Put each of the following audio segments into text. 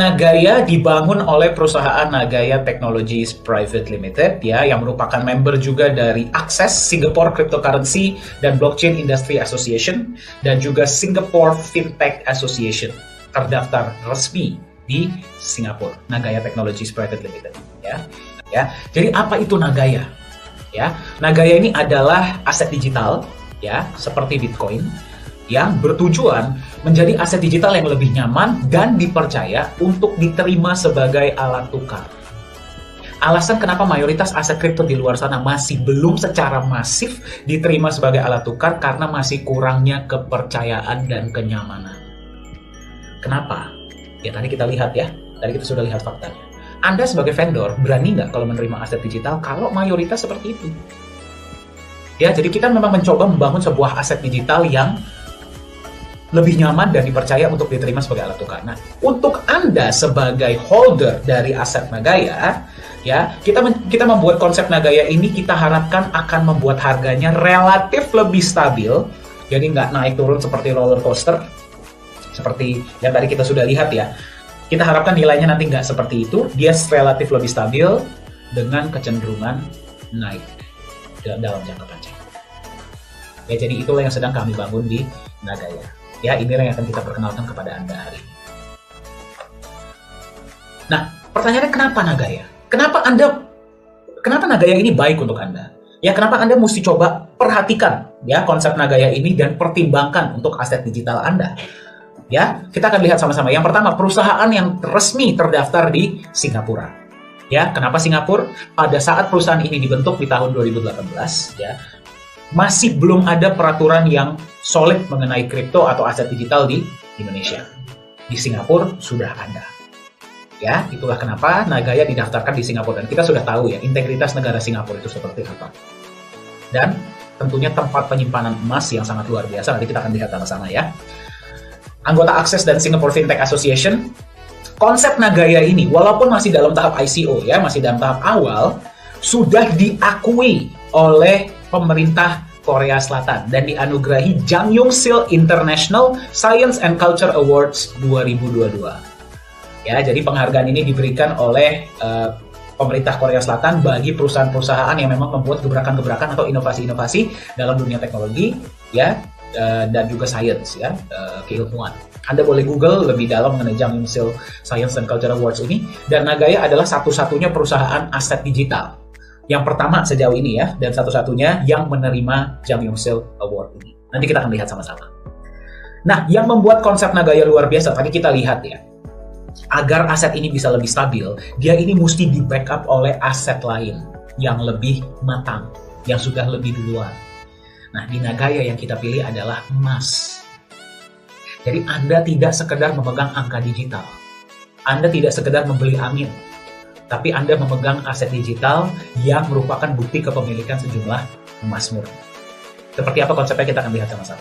Nagaya dibangun oleh perusahaan Nagaya Technologies Private Limited ya, yang merupakan member juga dari Access Singapore Cryptocurrency dan Blockchain Industry Association dan juga Singapore Fintech Association, terdaftar resmi di Singapura. Nagaya Technologies Private Limited ya. Jadi apa itu Nagaya? Ya, Nagaya ini adalah aset digital ya, seperti Bitcoin, yang bertujuan menjadi aset digital yang lebih nyaman dan dipercaya untuk diterima sebagai alat tukar. Alasan kenapa mayoritas aset kripto di luar sana masih belum secara masif diterima sebagai alat tukar karena masih kurangnya kepercayaan dan kenyamanan. Kenapa? Ya tadi kita lihat ya, tadi kita sudah lihat faktanya. Anda sebagai vendor berani nggak kalau menerima aset digital kalau mayoritas seperti itu? Ya, jadi kita memang mencoba membangun sebuah aset digital yang lebih nyaman dan dipercaya untuk diterima sebagai alat tukar. Nah, untuk Anda sebagai holder dari aset Nagaya, ya, kita membuat konsep Nagaya ini kita harapkan akan membuat harganya relatif lebih stabil, jadi nggak naik turun seperti roller coaster, seperti yang tadi kita sudah lihat ya. Kita harapkan nilainya nanti nggak seperti itu, dia relatif lebih stabil dengan kecenderungan naik dalam jangka panjang. Ya, jadi itulah yang sedang kami bangun di Nagaya. Ya, inilah yang akan kita perkenalkan kepada Anda hari ini. Nah, pertanyaannya kenapa Nagaya? Kenapa Nagaya ini baik untuk Anda? Ya, kenapa Anda mesti coba perhatikan ya konsep Nagaya ini dan pertimbangkan untuk aset digital Anda? Ya, kita akan lihat sama-sama. Yang pertama, perusahaan yang resmi terdaftar di Singapura. Ya, kenapa Singapura? Pada saat perusahaan ini dibentuk di tahun 2018, ya, masih belum ada peraturan yang solid mengenai kripto atau aset digital di Indonesia. Di Singapura sudah ada. Ya, itulah kenapa Nagaya didaftarkan di Singapura. Dan kita sudah tahu ya, integritas negara Singapura itu seperti apa. Dan tentunya tempat penyimpanan emas yang sangat luar biasa. Nanti kita akan lihat sama-sama ya. Anggota Access dan Singapore Fintech Association, konsep Nagaya ini, walaupun masih dalam tahap ICO ya, masih dalam tahap awal, sudah diakui oleh pemerintah Korea Selatan dan dianugerahi Jang Young-sil International Science and Culture Awards 2022. Ya, jadi penghargaan ini diberikan oleh pemerintah Korea Selatan bagi perusahaan-perusahaan yang memang membuat gebrakan-gebrakan atau inovasi-inovasi dalam dunia teknologi, ya, dan juga science, ya, keilmuan. Anda boleh Google lebih dalam mengenai Jang Young-sil Science and Culture Awards ini, dan Nagaya adalah satu-satunya perusahaan aset digital yang pertama sejauh ini ya, dan satu-satunya yang menerima Jang Young-sil Award ini. Nanti kita akan lihat sama-sama. Nah, yang membuat konsep Nagaya luar biasa, tadi kita lihat ya, agar aset ini bisa lebih stabil, dia ini mesti di-backup oleh aset lain yang lebih matang, yang sudah lebih duluan. Nah, di Nagaya yang kita pilih adalah emas. Jadi Anda tidak sekedar memegang angka digital. Anda tidak sekedar membeli angin. Tapi Anda memegang aset digital yang merupakan bukti kepemilikan sejumlah emas murni. Seperti apa konsepnya kita akan lihat sama-sama.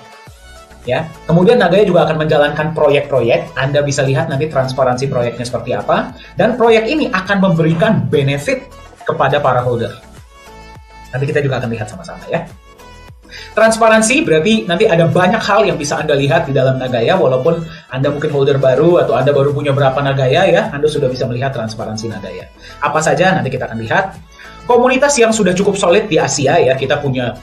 Ya, kemudian Nagaya juga akan menjalankan proyek-proyek. Anda bisa lihat nanti transparansi proyeknya seperti apa. Dan proyek ini akan memberikan benefit kepada para holder. Nanti kita juga akan lihat sama-sama ya. Transparansi berarti nanti ada banyak hal yang bisa Anda lihat di dalam Nagaya, walaupun Anda mungkin holder baru atau Anda baru punya berapa Nagaya ya, Anda sudah bisa melihat transparansi Nagaya. Apa saja nanti kita akan lihat. Komunitas yang sudah cukup solid di Asia ya, kita punya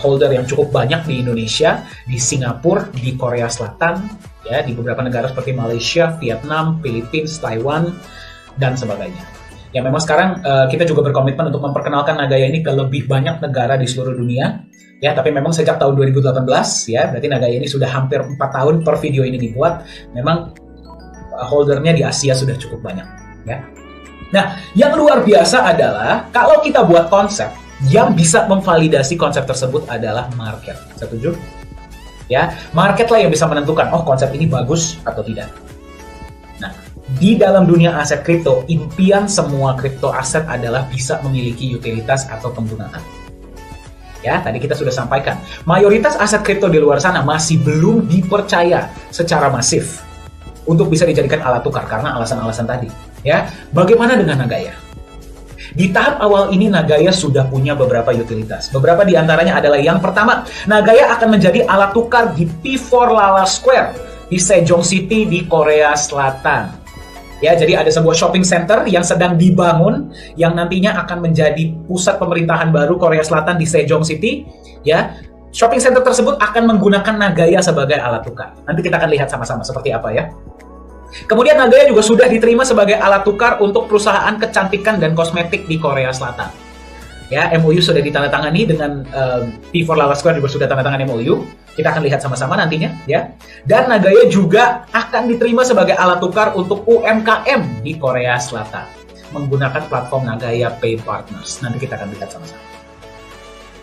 holder yang cukup banyak di Indonesia, di Singapura, di Korea Selatan, ya, di beberapa negara seperti Malaysia, Vietnam, Filipina, Taiwan, dan sebagainya. Ya, memang sekarang kita juga berkomitmen untuk memperkenalkan Nagaya ini ke lebih banyak negara di seluruh dunia. Ya, tapi memang sejak tahun 2018 ya, berarti Nagaya ini sudah hampir 4 tahun per video ini dibuat. Memang holdernya di Asia sudah cukup banyak ya. Nah, yang luar biasa adalah kalau kita buat konsep yang bisa memvalidasi konsep tersebut adalah market. Setuju? Ya, market lah yang bisa menentukan oh konsep ini bagus atau tidak. Nah, di dalam dunia aset kripto, impian semua kripto aset adalah bisa memiliki utilitas atau penggunaan. Ya, tadi kita sudah sampaikan, mayoritas aset kripto di luar sana masih belum dipercaya secara masif untuk bisa dijadikan alat tukar karena alasan-alasan tadi. Ya, bagaimana dengan Nagaya? Di tahap awal ini Nagaya sudah punya beberapa utilitas. Beberapa di antaranya adalah yang pertama, Nagaya akan menjadi alat tukar di P4 Lala Square di Sejong City di Korea Selatan. Ya, jadi ada sebuah shopping center yang sedang dibangun yang nantinya akan menjadi pusat pemerintahan baru Korea Selatan di Sejong City. Ya, shopping center tersebut akan menggunakan Nagaya sebagai alat tukar. Nanti kita akan lihat sama-sama seperti apa ya. Kemudian Nagaya juga sudah diterima sebagai alat tukar untuk perusahaan kecantikan dan kosmetik di Korea Selatan. Ya, MOU sudah ditandatangani dengan P4 Lala Square juga sudah tanda tangan MOU. Kita akan lihat sama-sama nantinya, ya. Dan Nagaya juga akan diterima sebagai alat tukar untuk UMKM di Korea Selatan menggunakan platform Nagaya Pay Partners. Nanti kita akan lihat sama-sama.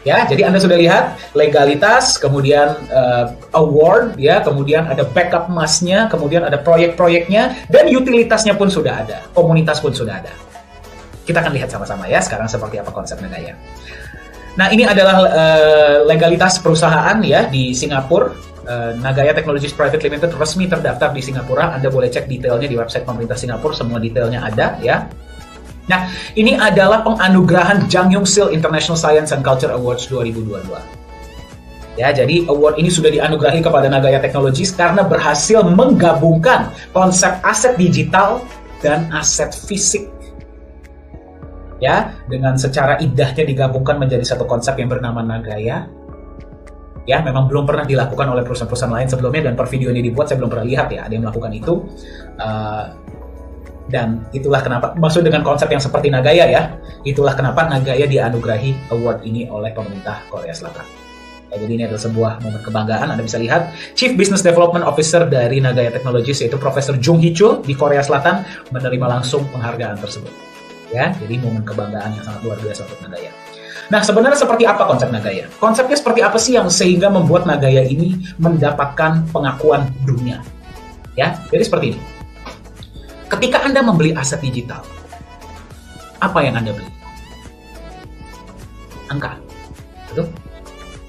Ya, jadi Anda sudah lihat legalitas, kemudian award, ya, kemudian ada backup emasnya, kemudian ada proyek-proyeknya, dan utilitasnya pun sudah ada, komunitas pun sudah ada. Kita akan lihat sama-sama ya sekarang seperti apa konsep Nagaya. Nah, ini adalah legalitas perusahaan ya di Singapura. Nagaya Technologies Private Limited resmi terdaftar di Singapura. Anda boleh cek detailnya di website pemerintah Singapura, semua detailnya ada ya. Nah, ini adalah penganugerahan Jang Young Sil International Science and Culture Awards 2022. Ya, jadi award ini sudah dianugerahi kepada Nagaya Technologies karena berhasil menggabungkan konsep aset digital dan aset fisik. Ya, dengan secara indahnya digabungkan menjadi satu konsep yang bernama Nagaya. Ya, memang belum pernah dilakukan oleh perusahaan-perusahaan lain sebelumnya, dan per video ini dibuat saya belum pernah lihat ya ada yang melakukan itu. Dan itulah kenapa, maksud dengan konsep yang seperti Nagaya ya, itulah kenapa Nagaya dianugerahi award ini oleh pemerintah Korea Selatan. Ya, jadi ini adalah sebuah momen kebanggaan. Anda bisa lihat Chief Business Development Officer dari Nagaya Technologies yaitu Profesor Jung Hee Chul di Korea Selatan menerima langsung penghargaan tersebut. Ya, jadi momen kebanggaan yang sangat luar biasa untuk Nagaya. Nah, sebenarnya seperti apa konsep Nagaya? Konsepnya seperti apa sih yang sehingga membuat Nagaya ini mendapatkan pengakuan dunia? Ya, jadi seperti ini. Ketika Anda membeli aset digital, apa yang Anda beli? Angka. Betul?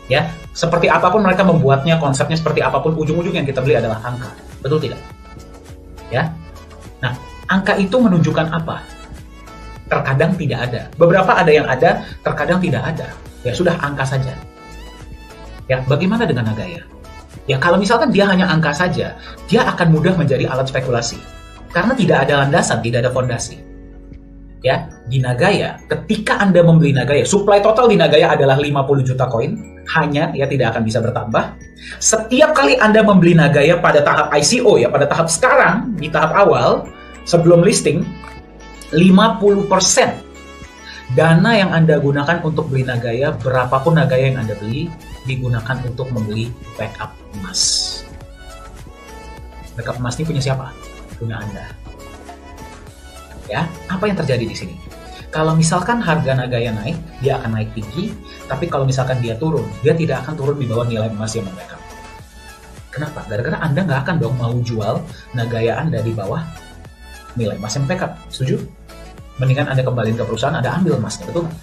Ya, seperti apapun mereka membuatnya, konsepnya seperti apapun, ujung-ujung yang kita beli adalah angka. Betul tidak? Ya. Nah, angka itu menunjukkan apa? Terkadang tidak ada. Beberapa ada yang ada, terkadang tidak ada. Ya sudah, angka saja. Ya, bagaimana dengan Nagaya? Ya, kalau misalkan dia hanya angka saja, dia akan mudah menjadi alat spekulasi. Karena tidak ada landasan, tidak ada fondasi. Ya, di Nagaya, ketika Anda membeli Nagaya, supply total di Nagaya adalah 50 juta koin, hanya, ya tidak akan bisa bertambah. Setiap kali Anda membeli Nagaya pada tahap ICO, ya pada tahap sekarang, di tahap awal, sebelum listing, 50% dana yang Anda gunakan untuk beli Nagaya, berapapun Nagaya yang Anda beli, digunakan untuk membeli backup emas. Backup emas ini punya siapa? Punya Anda. Ya, apa yang terjadi di sini? Kalau misalkan harga Nagaya naik, dia akan naik tinggi, tapi kalau misalkan dia turun, dia tidak akan turun di bawah nilai emas yang membackup. Kenapa? Gara-gara Anda nggak akan dong mau jual Nagaya Anda di bawah nilai emas yang backup. Setuju? Mendingan Anda kembaliin ke perusahaan, Anda ambil emasnya, betul nggak?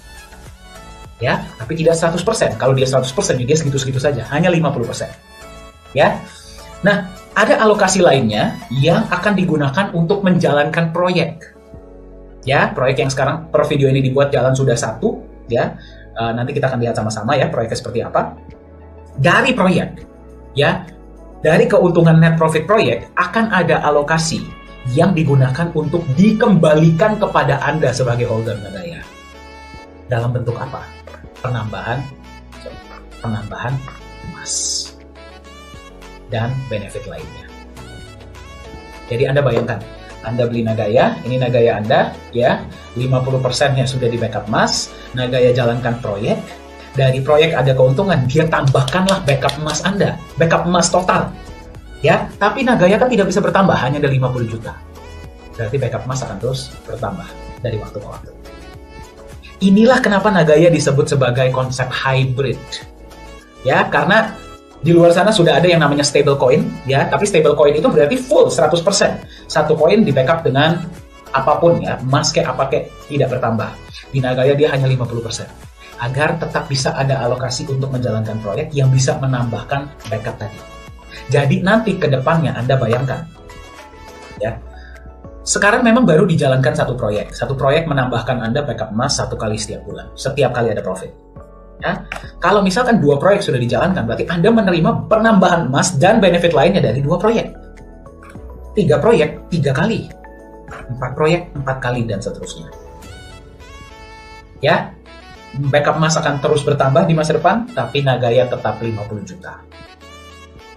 Ya, tapi tidak 100%. Kalau dia 100%, dia segitu-segitu saja. Hanya 50%. Ya. Nah, ada alokasi lainnya yang akan digunakan untuk menjalankan proyek. Ya, proyek yang sekarang per video ini dibuat jalan sudah 1. Ya, nanti kita akan lihat sama-sama ya proyeknya seperti apa. Dari proyek, ya, dari keuntungan net profit proyek akan ada alokasi yang digunakan untuk dikembalikan kepada Anda sebagai holder Nagaya. Dalam bentuk apa? Penambahan emas dan benefit lainnya. Jadi Anda bayangkan, Anda beli Nagaya, ini Nagaya Anda, ya, 50%-nya sudah di backup emas, Nagaya jalankan proyek, dari proyek ada keuntungan, dia tambahkanlah backup emas Anda, backup emas total. Ya, tapi Nagaya kan tidak bisa bertambah, hanya ada 50 juta. Berarti backup emas akan terus bertambah dari waktu ke waktu. Inilah kenapa Nagaya disebut sebagai konsep hybrid. Ya, karena di luar sana sudah ada yang namanya stable coin, ya, tapi stable coin itu berarti full 100%. Satu koin di backup dengan apapun ya, emas kayak apa kayak, tidak bertambah. Di Nagaya dia hanya 50%. Agar tetap bisa ada alokasi untuk menjalankan proyek yang bisa menambahkan backup tadi. Jadi nanti ke depannya Anda bayangkan, ya, sekarang memang baru dijalankan satu proyek menambahkan Anda backup emas 1 kali setiap bulan, setiap kali ada profit. Ya, kalau misalkan 2 proyek sudah dijalankan, berarti Anda menerima penambahan emas dan benefit lainnya dari 2 proyek. 3 proyek, 3 kali. 4 proyek, 4 kali, dan seterusnya. Ya, backup emas akan terus bertambah di masa depan, tapi Nagaya tetap 50 juta.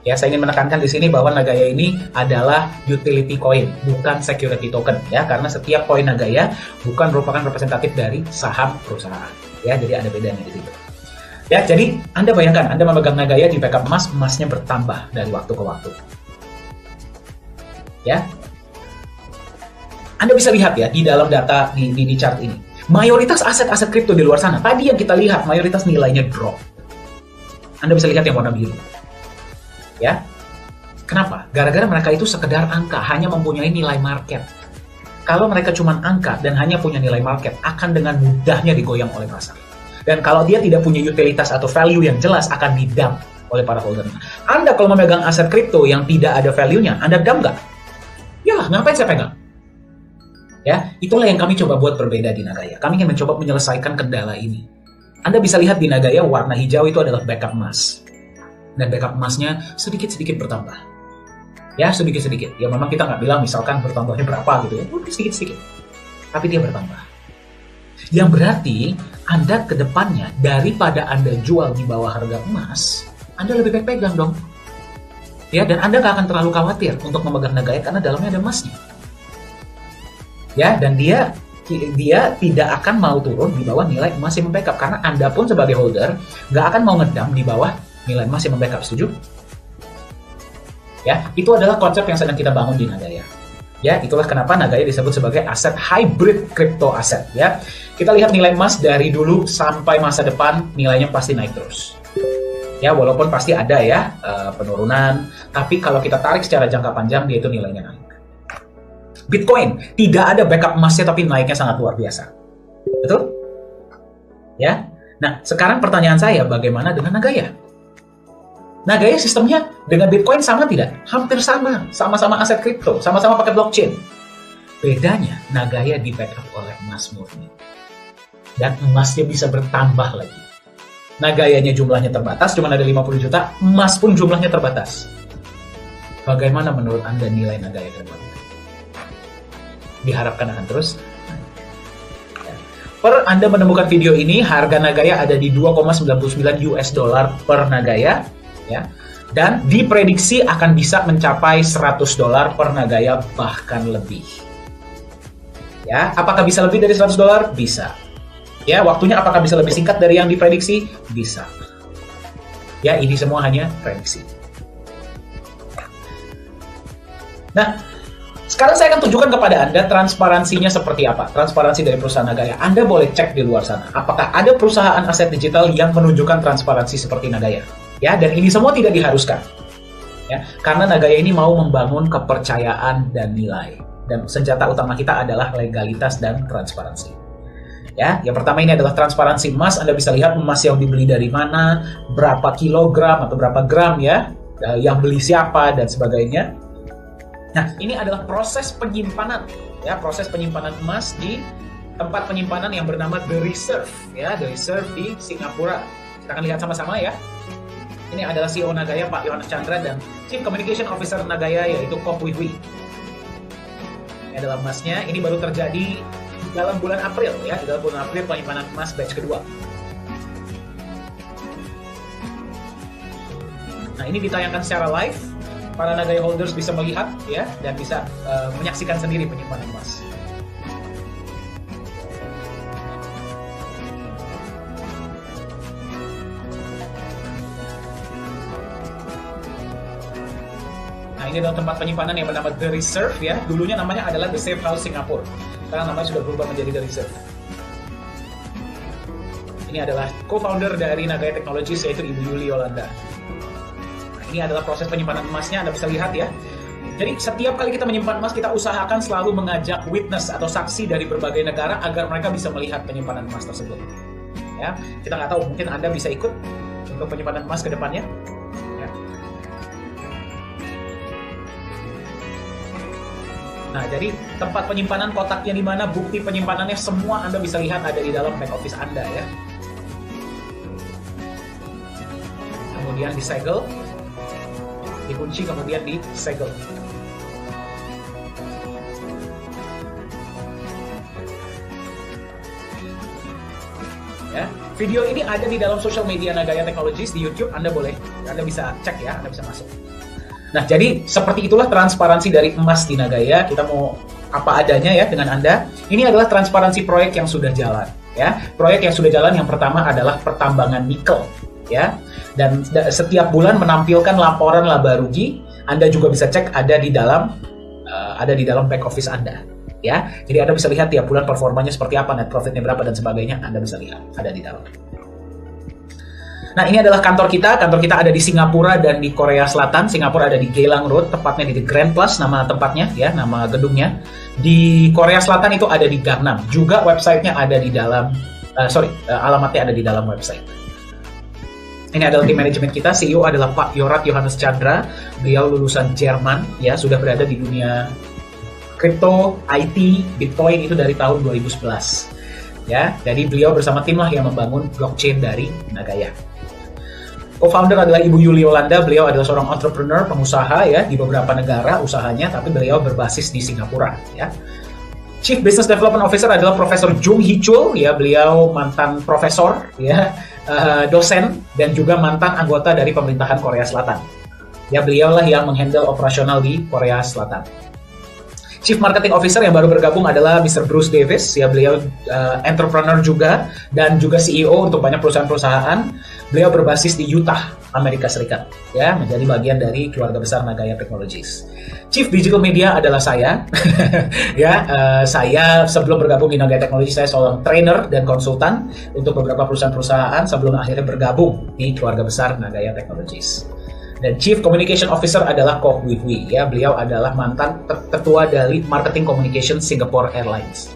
Ya, saya ingin menekankan di sini bahwa Nagaya ini adalah utility coin, bukan security token, ya, karena setiap koin Nagaya bukan merupakan representatif dari saham perusahaan. Ya, jadi ada bedanya di situ. Ya, jadi Anda bayangkan, Anda memegang Nagaya di backup emas, emasnya bertambah dari waktu ke waktu. Ya, Anda bisa lihat ya di dalam data di chart ini, mayoritas aset-aset kripto di luar sana, tadi yang kita lihat mayoritas nilainya drop. Anda bisa lihat yang warna biru. Ya, kenapa? Gara-gara mereka itu sekedar angka, hanya mempunyai nilai market. Kalau mereka cuma angka dan hanya punya nilai market, akan dengan mudahnya digoyang oleh pasar. Dan kalau dia tidak punya utilitas atau value yang jelas, akan didump oleh para holder. Anda kalau memegang aset kripto yang tidak ada value-nya, Anda dump nggak? Ya, ngapain saya pegang? Ya, itulah yang kami coba buat berbeda di Nagaya. Kami ingin mencoba menyelesaikan kendala ini. Anda bisa lihat di Nagaya warna hijau itu adalah backup emas. Dan backup emasnya sedikit-sedikit bertambah. Ya, sedikit-sedikit. Ya, memang kita nggak bilang misalkan bertambahnya berapa gitu ya. Sedikit-sedikit. Tapi dia bertambah. Yang berarti, Anda ke depannya, daripada Anda jual di bawah harga emas, Anda lebih baik pegang dong. Ya, dan Anda nggak akan terlalu khawatir untuk memegang Nagaya karena dalamnya ada emasnya. Ya, dan dia tidak akan mau turun di bawah nilai emas yang membackup. Karena Anda pun sebagai holder, nggak akan mau ngedam di bawah nilai emas yang membackup, setuju? Ya, itu adalah konsep yang sedang kita bangun di Nagaya. Ya, itulah kenapa Nagaya disebut sebagai aset hybrid crypto aset. Ya, kita lihat nilai emas dari dulu sampai masa depan nilainya pasti naik terus. Ya, walaupun pasti ada ya penurunan, tapi kalau kita tarik secara jangka panjang dia itu nilainya naik. Bitcoin tidak ada backup emasnya tapi naiknya sangat luar biasa, betul? Ya, nah sekarang pertanyaan saya bagaimana dengan Nagaya? Nagaya sistemnya dengan Bitcoin sama tidak? Hampir sama, sama-sama aset kripto, sama-sama pakai blockchain. Bedanya, Nagaya di backup oleh emas murni. Dan emasnya bisa bertambah lagi. Nagayanya jumlahnya terbatas, cuma ada 50 juta, emas pun jumlahnya terbatas. Bagaimana menurut Anda nilai Nagaya ke depan? Diharapkan akan terus. Per Anda menemukan video ini, harga Nagaya ada di 2,99 US dollar per Nagaya. Ya, dan diprediksi akan bisa mencapai 100 dolar per Nagaya, bahkan lebih. Ya, apakah bisa lebih dari 100 dolar? Bisa. Ya, waktunya apakah bisa lebih singkat dari yang diprediksi? Bisa. Ya, ini semua hanya prediksi. Nah, sekarang saya akan tunjukkan kepada Anda transparansinya seperti apa. Transparansi dari perusahaan Nagaya. Anda boleh cek di luar sana. Apakah ada perusahaan aset digital yang menunjukkan transparansi seperti Nagaya? Ya, dan ini semua tidak diharuskan. Ya, karena Nagaya ini mau membangun kepercayaan dan nilai. Dan senjata utama kita adalah legalitas dan transparansi. Ya, yang pertama ini adalah transparansi emas. Anda bisa lihat emas yang dibeli dari mana, berapa kilogram atau berapa gram ya, yang beli siapa dan sebagainya. Nah, ini adalah proses penyimpanan, ya, proses penyimpanan emas di tempat penyimpanan yang bernama The Reserve, ya, The Reserve di Singapura. Kita akan lihat sama-sama ya. Ini adalah CEO Nagaya, Pak Yohanes Chandra, dan Chief Communication Officer Nagaya, yaitu Kok Wih. Ini adalah emasnya. Ini baru terjadi dalam bulan April, ya, di dalam bulan April penyimpanan emas batch kedua. Nah, ini ditayangkan secara live. Para Nagaya holders bisa melihat ya dan bisa menyaksikan sendiri penyimpanan emas. Nah, ini adalah tempat penyimpanan yang bernama The Reserve ya. Dulunya namanya adalah The Safe House Singapore. Sekarang namanya sudah berubah menjadi The Reserve. Ini adalah co-founder dari Nagaya Technologies, yaitu Ibu Yuli Yolanda. Ini adalah proses penyimpanan emasnya, Anda bisa lihat ya. Jadi setiap kali kita menyimpan emas, kita usahakan selalu mengajak witness atau saksi dari berbagai negara agar mereka bisa melihat penyimpanan emas tersebut. Ya, kita nggak tahu, mungkin Anda bisa ikut untuk penyimpanan emas ke depannya. Ya. Nah, jadi tempat penyimpanan, kotaknya di mana, bukti penyimpanannya, semua Anda bisa lihat ada di dalam back office Anda ya. Kemudian disegel, dikunci, kemudian disegel. Ya, video ini ada di dalam social media Nagaya Technologies di YouTube. Anda bisa cek ya, Anda bisa masuk. Nah, jadi seperti itulah transparansi dari emas di Nagaya. Kita mau apa adanya ya dengan Anda. Ini adalah transparansi proyek yang sudah jalan. Ya, proyek yang sudah jalan yang pertama adalah pertambangan nikel. Ya, dan setiap bulan menampilkan laporan laba rugi. Anda juga bisa cek ada di dalam back office Anda. Ya, jadi Anda bisa lihat tiap bulan performanya seperti apa, net profitnya berapa dan sebagainya. Anda bisa lihat ada di dalam. Nah, ini adalah kantor kita. Kantor kita ada di Singapura dan di Korea Selatan. Singapura ada di Geylang Road, tepatnya di The Grand Plus nama tempatnya, ya, nama gedungnya. Di Korea Selatan itu ada di Gangnam. Juga websitenya ada di dalam, alamatnya ada di dalam website. Ini adalah tim manajemen kita. CEO adalah Pak Yorat Johannes Chandra. Beliau lulusan Jerman, ya, sudah berada di dunia crypto, IT, Bitcoin itu dari tahun 2011. Ya, jadi beliau bersama tim lah yang membangun blockchain dari Nagaya. Co-founder adalah Ibu Yuli Yolanda. Beliau adalah seorang entrepreneur, pengusaha ya di beberapa negara usahanya, tapi beliau berbasis di Singapura. Ya. Chief Business Development Officer adalah Profesor Jung Hee Chul. Ya, beliau mantan profesor, ya, dosen dan juga mantan anggota dari pemerintahan Korea Selatan. Ya, beliaulah yang menghandle operasional di Korea Selatan. Chief Marketing Officer yang baru bergabung adalah Mr. Bruce Davis, ya, beliau entrepreneur juga dan juga CEO untuk banyak perusahaan-perusahaan. Beliau berbasis di Utah, Amerika Serikat, ya, menjadi bagian dari keluarga besar Nagaya Technologies. Chief Digital Media adalah saya, ya, saya sebelum bergabung di Nagaya Technologies saya seorang trainer dan konsultan untuk beberapa perusahaan-perusahaan sebelum akhirnya bergabung di keluarga besar Nagaya Technologies. Dan Chief Communication Officer adalah Koh Wee Hui, ya, beliau adalah mantan ketua dari Marketing Communication Singapore Airlines.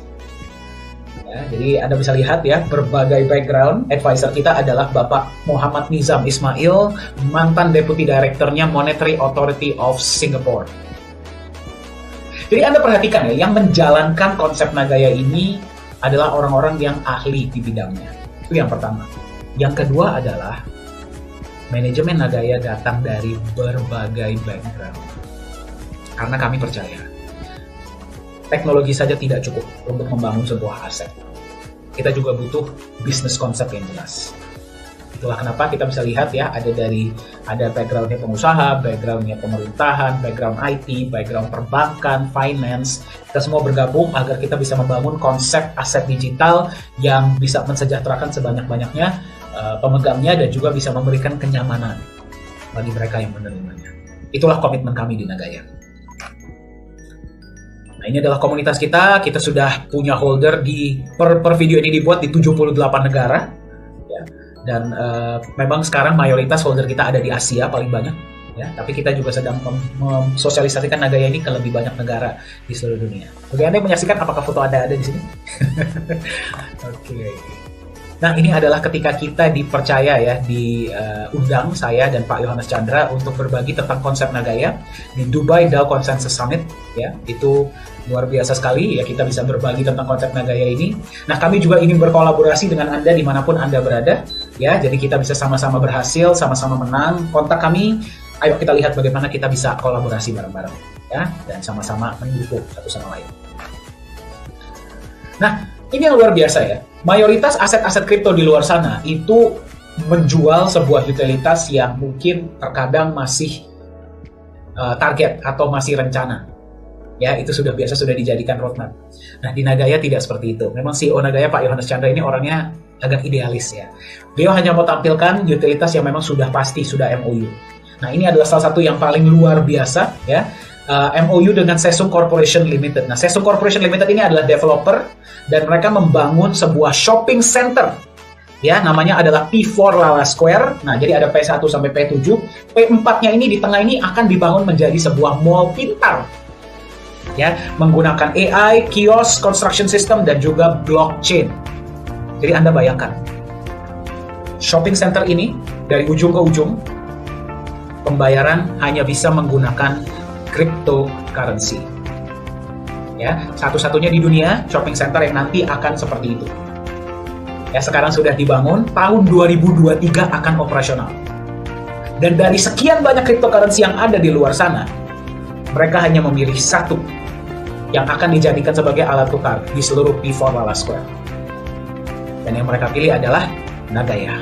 Ya, jadi Anda bisa lihat ya, berbagai background. Advisor kita adalah Bapak Muhammad Nizam Ismail, mantan Deputy Directornya Monetary Authority of Singapore. Jadi Anda perhatikan ya, yang menjalankan konsep Nagaya ini adalah orang-orang yang ahli di bidangnya. Itu yang pertama. Yang kedua adalah manajemen Nagaya datang dari berbagai background. Karena kami percaya, teknologi saja tidak cukup untuk membangun sebuah aset. Kita juga butuh bisnis konsep yang jelas. Itulah kenapa kita bisa lihat ya, ada backgroundnya pengusaha, backgroundnya pemerintahan, background IT, background perbankan, finance. Kita semua bergabung agar kita bisa membangun konsep aset digital yang bisa mensejahterakan sebanyak-banyaknya pemegangnya dan juga bisa memberikan kenyamanan bagi mereka yang menerimanya. Itulah komitmen kami di Nagaya. Nah, ini adalah komunitas kita. Kita sudah punya holder di per video ini dibuat di 78 negara. Ya. Dan memang sekarang mayoritas holder kita ada di Asia paling banyak. Ya, tapi kita juga sedang mensosialisasikan Nagaya ini ke lebih banyak negara di seluruh dunia. Bagi Anda yang menyaksikan, apakah foto Anda ada di sini? Oke. Nah, ini adalah ketika kita dipercaya ya, diundang saya dan Pak Johannes Chandra untuk berbagi tentang konsep Nagaya di Dubai DAO Consensus Summit. Ya, itu luar biasa sekali ya, kita bisa berbagi tentang konsep Nagaya ini. Nah, kami juga ingin berkolaborasi dengan Anda dimanapun Anda berada. Ya, jadi kita bisa sama-sama berhasil, sama-sama menang. Kontak kami, ayo kita lihat bagaimana kita bisa kolaborasi bareng-bareng. Ya, dan sama-sama mendukung satu sama lain. Nah, ini yang luar biasa ya. Mayoritas aset-aset kripto di luar sana itu menjual sebuah utilitas yang mungkin terkadang masih target atau masih rencana. Ya, itu sudah dijadikan roadmap. Nah, di Nagaya tidak seperti itu. Memang CEO Nagaya, Pak Johannes Chandra ini orangnya agak idealis ya. Beliau hanya mau tampilkan utilitas yang memang sudah pasti, sudah MOU. Nah, ini adalah salah satu yang paling luar biasa ya. MOU dengan Sesung Corporation Limited. Nah, Sesung Corporation Limited ini adalah developer dan mereka membangun sebuah shopping center. Ya, namanya adalah P4 Lala Square. Nah, jadi ada P1 sampai P7. P4-nya ini di tengah ini akan dibangun menjadi sebuah mall pintar. Ya, menggunakan AI, kios, construction system dan juga blockchain. Jadi Anda bayangkan, shopping center ini dari ujung ke ujung pembayaran hanya bisa menggunakan cryptocurrency. Ya, satu-satunya di dunia shopping center yang nanti akan seperti itu. Ya, sekarang sudah dibangun, tahun 2023 akan operasional. Dan dari sekian banyak cryptocurrency yang ada di luar sana, mereka hanya memilih satu yang akan dijadikan sebagai alat tukar di seluruh P4 Lala Square. Dan yang mereka pilih adalah Nagaya.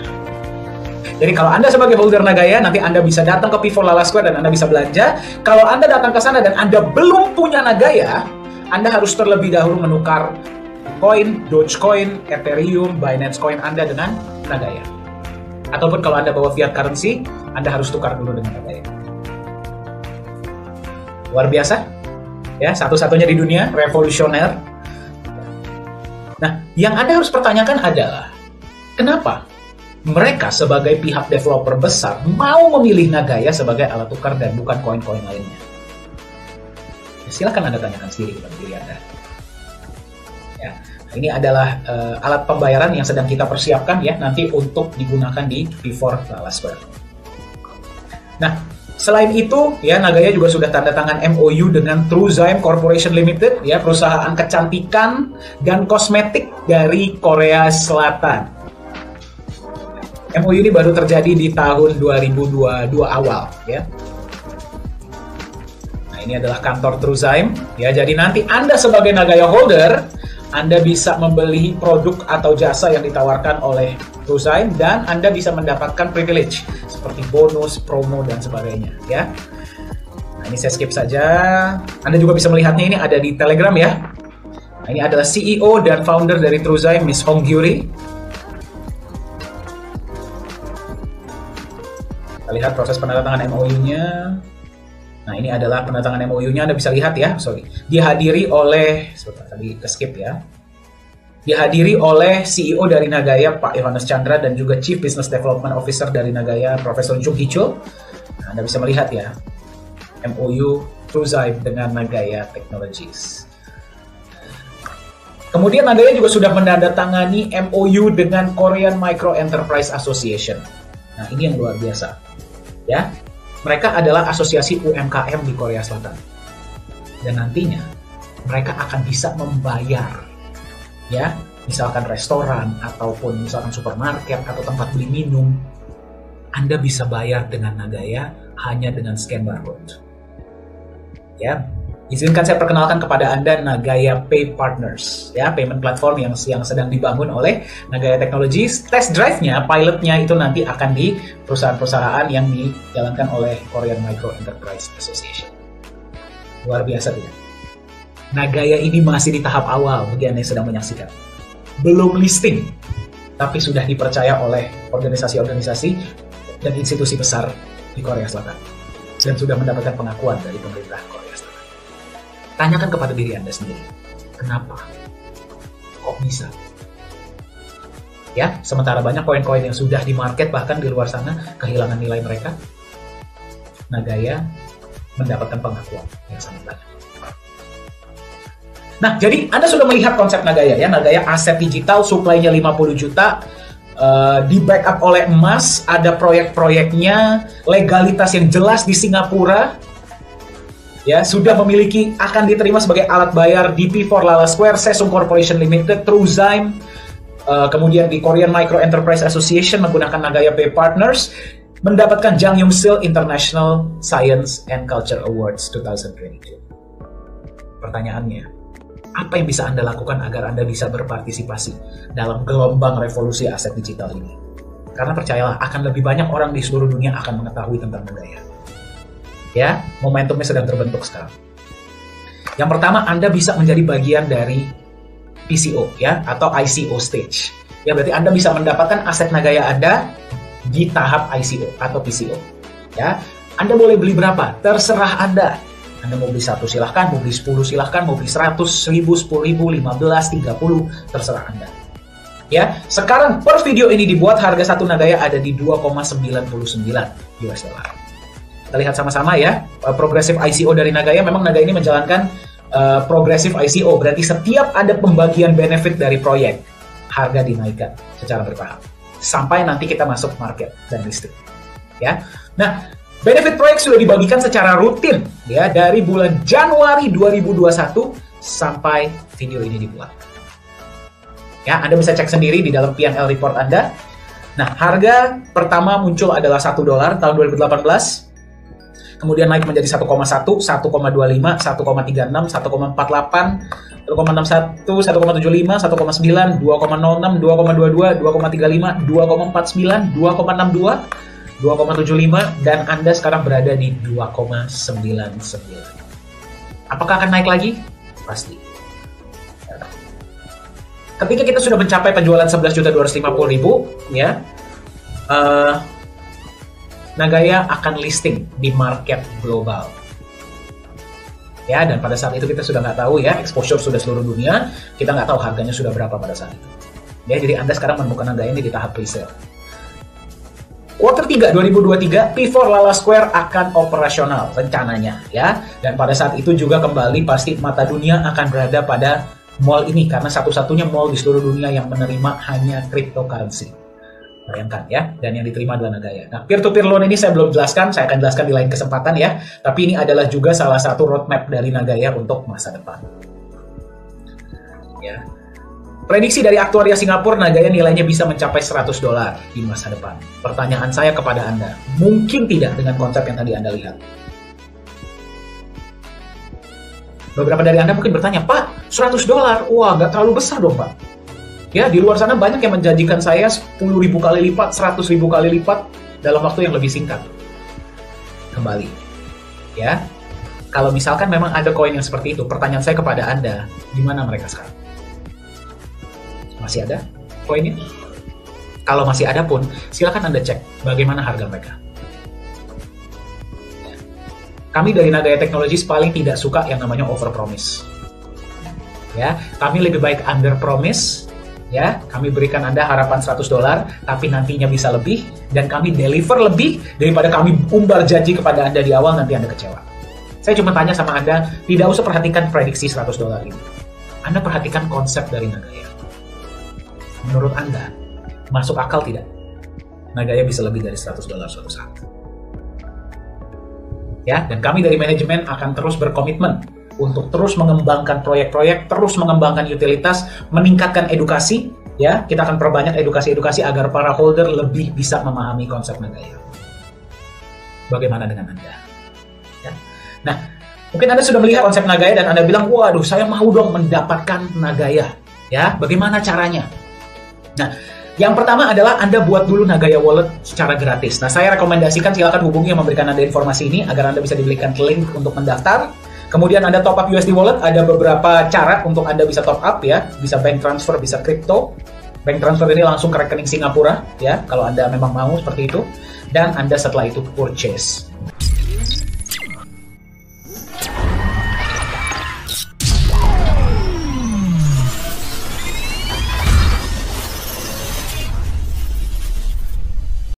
Jadi kalau Anda sebagai holder Nagaya, nanti Anda bisa datang ke P4 Lala Square dan Anda bisa belanja. Kalau Anda datang ke sana dan Anda belum punya Nagaya, Anda harus terlebih dahulu menukar koin, Dogecoin, Ethereum, Binance Coin Anda dengan Nagaya. Ataupun kalau Anda bawa fiat currency, Anda harus tukar dulu dengan Nagaya. Luar biasa, ya, satu-satunya di dunia, revolusioner. Nah, yang Anda harus pertanyakan adalah, kenapa mereka sebagai pihak developer besar mau memilih Nagaya sebagai alat tukar dan bukan koin-koin lainnya? Ya, silakan Anda tanyakan sendiri kepada diri Anda. Ya, ini adalah alat pembayaran yang sedang kita persiapkan ya nanti untuk digunakan di P4 Lala Square. Nah, selain itu ya Nagaya juga sudah tanda tangan MOU dengan Truezyme Corporation Limited ya, perusahaan kecantikan dan kosmetik dari Korea Selatan. MOU ini baru terjadi di tahun 2022 awal ya. Nah, ini adalah kantor Truezyme ya. Jadi nanti Anda sebagai Nagaya holder, Anda bisa membeli produk atau jasa yang ditawarkan oleh Truezyme dan Anda bisa mendapatkan privilege seperti bonus, promo dan sebagainya ya. Nah, ini saya skip saja. Anda juga bisa melihatnya, ini ada di Telegram ya. Nah, ini adalah CEO dan founder dari Truezyme, Miss Hong Gyuri. Kita lihat proses penandatangan MOU-nya. Nah, ini adalah penandatangan MOU-nya, Anda bisa lihat ya. Dihadiri oleh, sebentar tadi ke skip ya. Dihadiri oleh CEO dari Nagaya, Pak Yohanes Chandra, dan juga Chief Business Development Officer dari Nagaya, Profesor Jung Hee-chul. Nah, Anda bisa melihat ya, MOU Truezyme dengan Nagaya Technologies. Kemudian Nagaya juga sudah menandatangani MOU dengan Korean Micro Enterprise Association. Nah, ini yang luar biasa. Ya, mereka adalah asosiasi UMKM di Korea Selatan. Dan nantinya mereka akan bisa membayar ya, misalkan restoran ataupun misalkan supermarket atau tempat beli minum. Anda bisa bayar dengan Nagaya hanya dengan scan barcode. Ya, izinkan saya perkenalkan kepada Anda Nagaya Pay Partners, ya, payment platform yang sedang dibangun oleh Nagaya Technologies. Test drive-nya, pilotnya itu nanti akan di perusahaan-perusahaan yang dijalankan oleh Korean Micro Enterprise Association. Luar biasa tidak? Nagaya ini masih di tahap awal bagi Anda yang sedang menyaksikan. Belum listing, tapi sudah dipercaya oleh organisasi-organisasi dan institusi besar di Korea Selatan. Dan sudah mendapatkan pengakuan dari pemerintah Korea Selatan. Tanyakan kepada diri Anda sendiri, kenapa? Kok bisa? Ya, sementara banyak koin-koin yang sudah di market bahkan di luar sana kehilangan nilai mereka, Nagaya mendapatkan pengakuan yang sangat banyak. Nah, jadi Anda sudah melihat konsep Nagaya ya, Nagaya aset digital, supply-nya 50 juta, di backup oleh emas, ada proyek-proyeknya, legalitas yang jelas di Singapura, ya, sudah memiliki, akan diterima sebagai alat bayar di P4 Lala Square, Sesung Corporation Limited, Truezyme, kemudian di Korean Micro Enterprise Association menggunakan Nagaya Pay Partners, mendapatkan Jang Yum-sil International Science and Culture Awards 2022. Pertanyaannya, apa yang bisa Anda lakukan agar Anda bisa berpartisipasi dalam gelombang revolusi aset digital ini? Karena percayalah, akan lebih banyak orang di seluruh dunia akan mengetahui tentang Nagaya. Ya, momentumnya sedang terbentuk sekarang. Yang pertama, Anda bisa menjadi bagian dari PCO ya, atau ICO stage. Ya, berarti Anda bisa mendapatkan aset Nagaya Anda di tahap ICO atau PCO. Ya, Anda boleh beli berapa? Terserah Anda. Anda mau beli 1 silahkan, mau beli 10 silahkan, mau beli 100, 1000, 10.000, 15, 30, terserah Anda. Ya, sekarang per video ini dibuat harga satu Nagaya ada di 2,99 US dollar. Kita lihat sama-sama ya, progresif ICO dari Nagaya. Memang Nagaya ini menjalankan progresif ICO, berarti setiap ada pembagian benefit dari proyek, harga dinaikkan secara bertahap sampai nanti kita masuk market dan listing. Ya, nah, benefit proyek sudah dibagikan secara rutin ya dari bulan Januari 2021 sampai video ini dibuat. Ya, Anda bisa cek sendiri di dalam P&L report Anda. Nah, harga pertama muncul adalah $1 tahun 2018. Kemudian naik menjadi 1,1, 1,25, 1,36, 1,48, 1,61, 1,75, 1,9, 2,06, 2,22, 2,35, 2,49, 2,62, 2,75, dan Anda sekarang berada di 2,99. Apakah akan naik lagi? Pasti. Ketika kita sudah mencapai penjualan 11.250.000, ya, Nagaya akan listing di market global. Ya, dan pada saat itu kita sudah nggak tahu ya, exposure sudah seluruh dunia, kita nggak tahu harganya sudah berapa pada saat itu. Ya, jadi Anda sekarang menemukan Nagaya ini di tahap pre-sale. Quarter 3 2023, P4 Lala Square akan operasional rencananya ya, dan pada saat itu juga kembali pasti mata dunia akan berada pada mall ini karena satu-satunya mall di seluruh dunia yang menerima hanya cryptocurrency. Bayangkan ya, dan yang diterima adalah Nagaya. Nah, peer-to-peer loan ini saya belum jelaskan, saya akan jelaskan di lain kesempatan ya. Tapi ini adalah juga salah satu roadmap dari Nagaya untuk masa depan. Ya. Prediksi dari aktuaria Singapura, Nagaya nilainya bisa mencapai $100 di masa depan. Pertanyaan saya kepada Anda, mungkin tidak dengan konsep yang tadi Anda lihat? Beberapa dari Anda mungkin bertanya, Pak, $100? Wah, nggak terlalu besar dong, Pak. Ya, di luar sana banyak yang menjanjikan saya 10.000 kali lipat, 100.000 kali lipat dalam waktu yang lebih singkat. Kembali. Ya, kalau misalkan memang ada koin yang seperti itu, pertanyaan saya kepada Anda, di mana mereka sekarang? Masih ada koinnya? Kalau masih ada pun, silakan Anda cek bagaimana harga mereka. Kami dari Nagaya Technologies paling tidak suka yang namanya overpromise. Ya, kami lebih baik under promise. Ya, kami berikan Anda harapan $100, tapi nantinya bisa lebih, dan kami deliver lebih daripada kami umbar janji kepada Anda di awal, nanti Anda kecewa. Saya cuma tanya sama Anda, tidak usah perhatikan prediksi $100 ini. Anda perhatikan konsep dari Nagaya. Menurut Anda, masuk akal tidak? Nagaya bisa lebih dari $100 suatu saat. Ya, dan kami dari manajemen akan terus berkomitmen untuk terus mengembangkan proyek-proyek, terus mengembangkan utilitas, meningkatkan edukasi, ya, kita akan perbanyak edukasi-edukasi agar para holder lebih bisa memahami konsep Nagaya. Bagaimana dengan Anda? Ya. Nah, mungkin Anda sudah melihat konsep Nagaya dan Anda bilang, waduh, saya mau dong mendapatkan Nagaya. Ya, bagaimana caranya? Nah, yang pertama adalah Anda buat dulu Nagaya Wallet secara gratis. Nah, saya rekomendasikan silakan hubungi yang memberikan Anda informasi ini agar Anda bisa diberikan link untuk mendaftar. Kemudian Anda top up USD Wallet, ada beberapa cara untuk Anda bisa top up ya, bisa bank transfer, bisa crypto. Bank transfer ini langsung ke rekening Singapura ya, kalau Anda memang mau seperti itu. Dan Anda setelah itu purchase.